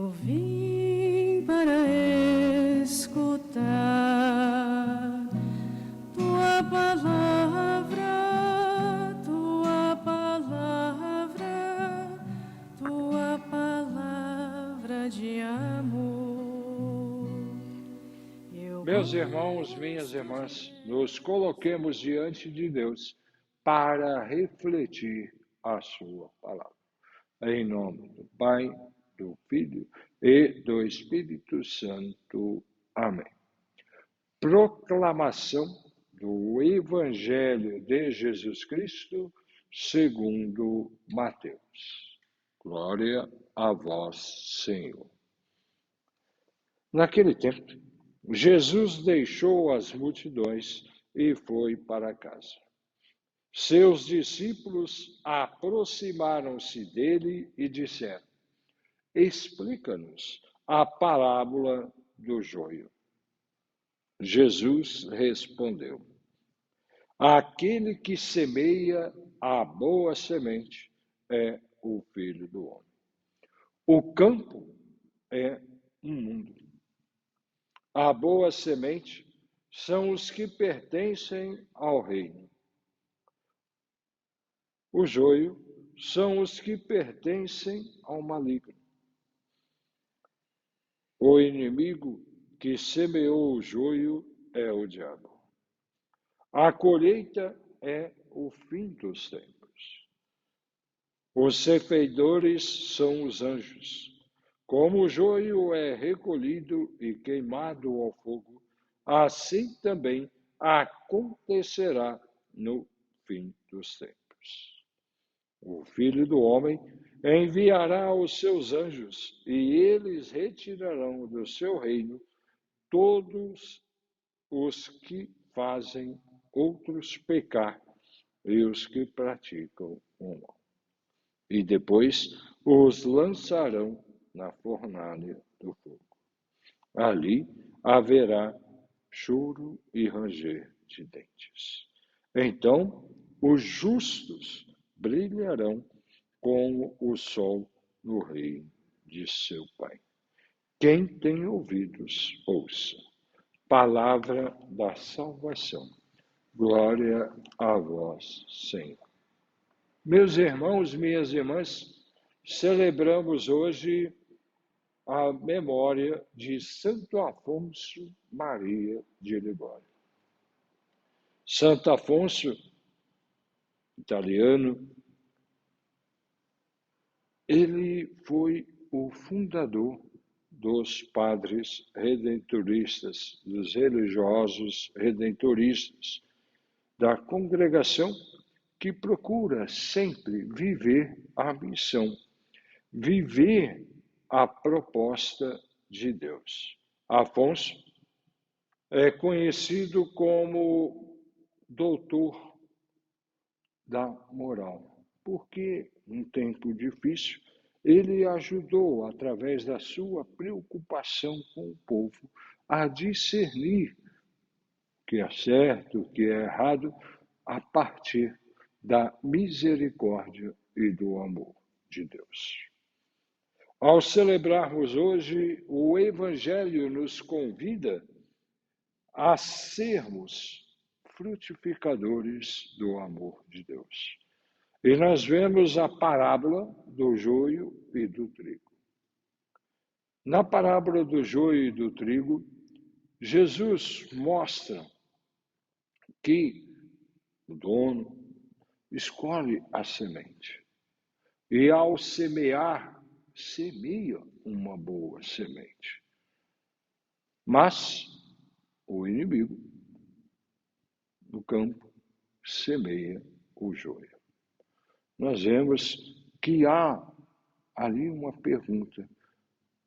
Eu vim para escutar tua palavra, tua palavra, tua palavra de amor. Meus irmãos, minhas irmãs, nos coloquemos diante de Deus para refletir a sua palavra. Em nome do Pai, do Filho e do Espírito Santo. Amém. Proclamação do Evangelho de Jesus Cristo segundo Mateus. Glória a vós, Senhor. Naquele tempo, Jesus deixou as multidões e foi para casa. Seus discípulos aproximaram-se dele e disseram: Explica-nos a parábola do joio. Jesus respondeu: Aquele que semeia a boa semente é o Filho do Homem. O campo é um mundo. A boa semente são os que pertencem ao reino. O joio são os que pertencem ao maligno. O inimigo que semeou o joio é o diabo. A colheita é o fim dos tempos. Os ceifadores são os anjos. Como o joio é recolhido e queimado ao fogo, assim também acontecerá no fim dos tempos. O Filho do Homem enviará os seus anjos, e eles retirarão do seu reino todos os que fazem outros pecar e os que praticam o mal. E depois os lançarão na fornalha do fogo. Ali haverá choro e ranger de dentes. Então os justos brilharão como o sol no reino de seu Pai. Quem tem ouvidos, ouça. Palavra da salvação. Glória a vós, Senhor. Meus irmãos, minhas irmãs, celebramos hoje a memória de Santo Afonso Maria de Ligório. Santo Afonso, italiano, ele foi o fundador dos padres redentoristas, dos religiosos redentoristas, da congregação que procura sempre viver a missão, viver a proposta de Deus. Afonso é conhecido como doutor da moral, porque, num tempo difícil, ele ajudou, através da sua preocupação com o povo, a discernir o que é certo, o que é errado, a partir da misericórdia e do amor de Deus. Ao celebrarmos hoje, o Evangelho nos convida a sermos frutificadores do amor de Deus. E nós vemos a parábola do joio e do trigo. Na parábola do joio e do trigo, Jesus mostra que o dono escolhe a semente. E ao semear, semeia uma boa semente. Mas o inimigo no campo semeia o joio. Nós vemos que há ali uma pergunta: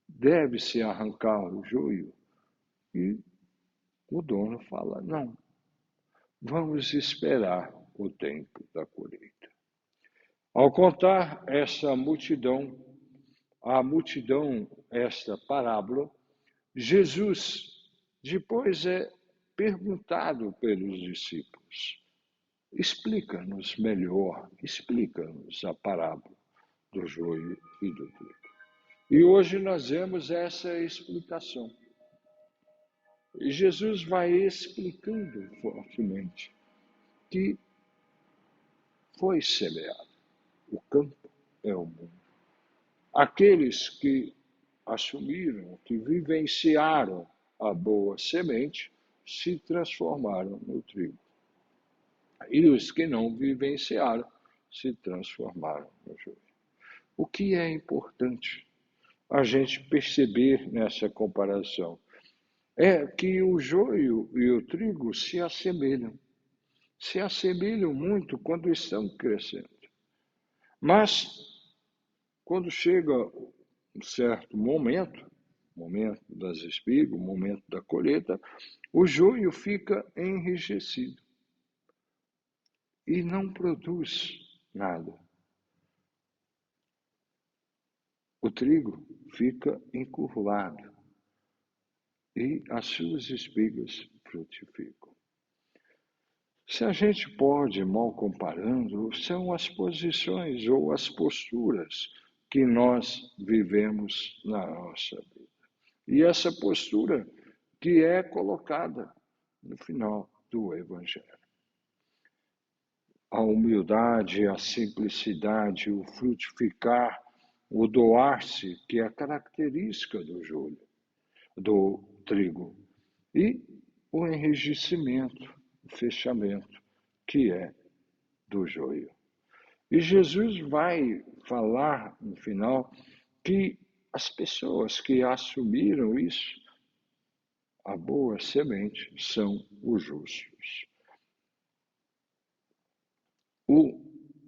deve-se arrancar o joio? E o dono fala: não, vamos esperar o tempo da colheita. Ao contar essa multidão, esta parábola, Jesus depois é perguntado pelos discípulos: explica-nos melhor, explica-nos a parábola do joio e do trigo. E hoje nós vemos essa explicação. E Jesus vai explicando fortemente que foi semeado. O campo é o mundo. Aqueles que assumiram, que vivenciaram a boa semente, se transformaram no trigo. E os que não vivenciaram, se transformaram no joio. O que é importante a gente perceber nessa comparação é que o joio e o trigo se assemelham muito quando estão crescendo. Mas, quando chega um certo momento das espigas, momento da colheita, o joio fica enrijecido e não produz nada. O trigo fica encurvado e as suas espigas frutificam. Se a gente pode, mal comparando, são as posições ou as posturas que nós vivemos na nossa vida. E essa postura que é colocada no final do Evangelho. A humildade, a simplicidade, o frutificar, o doar-se, que é a característica do joio, do trigo, e o enrijecimento, o fechamento, que é do joio. E Jesus vai falar no final que as pessoas que assumiram isso, a boa semente, são os justos. O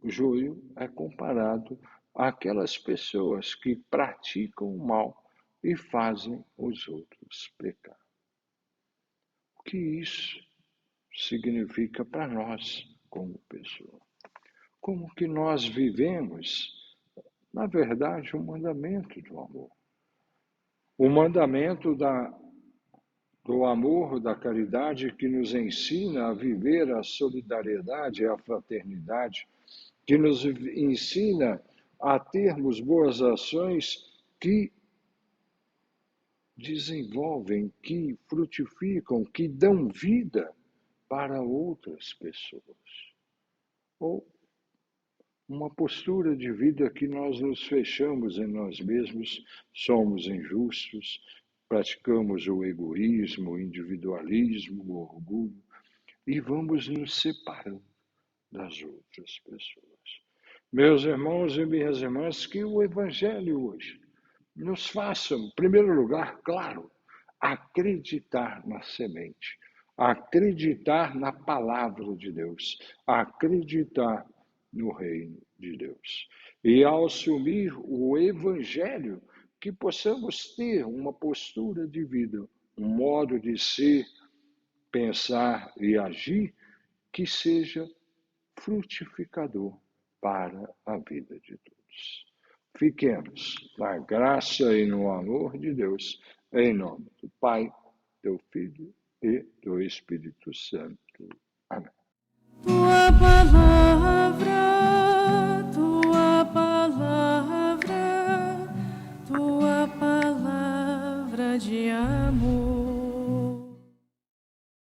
joio é comparado àquelas pessoas que praticam o mal e fazem os outros pecar. O que isso significa para nós como pessoa? Como que nós vivemos, na verdade, o mandamento do amor. O mandamento do amor, da caridade, que nos ensina a viver a solidariedade e a fraternidade, que nos ensina a termos boas ações que desenvolvem, que frutificam, que dão vida para outras pessoas. Ou uma postura de vida que nós nos fechamos em nós mesmos, somos injustos, praticamos o egoísmo, o individualismo, o orgulho, e vamos nos separando das outras pessoas. Meus irmãos e minhas irmãs, que o Evangelho hoje nos faça, em primeiro lugar, claro, acreditar na semente, acreditar na palavra de Deus, acreditar no reino de Deus. E ao assumir o Evangelho, que possamos ter uma postura de vida, um modo de ser, pensar e agir que seja frutificador para a vida de todos. Fiquemos na graça e no amor de Deus, em nome do Pai, do Filho e do Espírito Santo. Amém.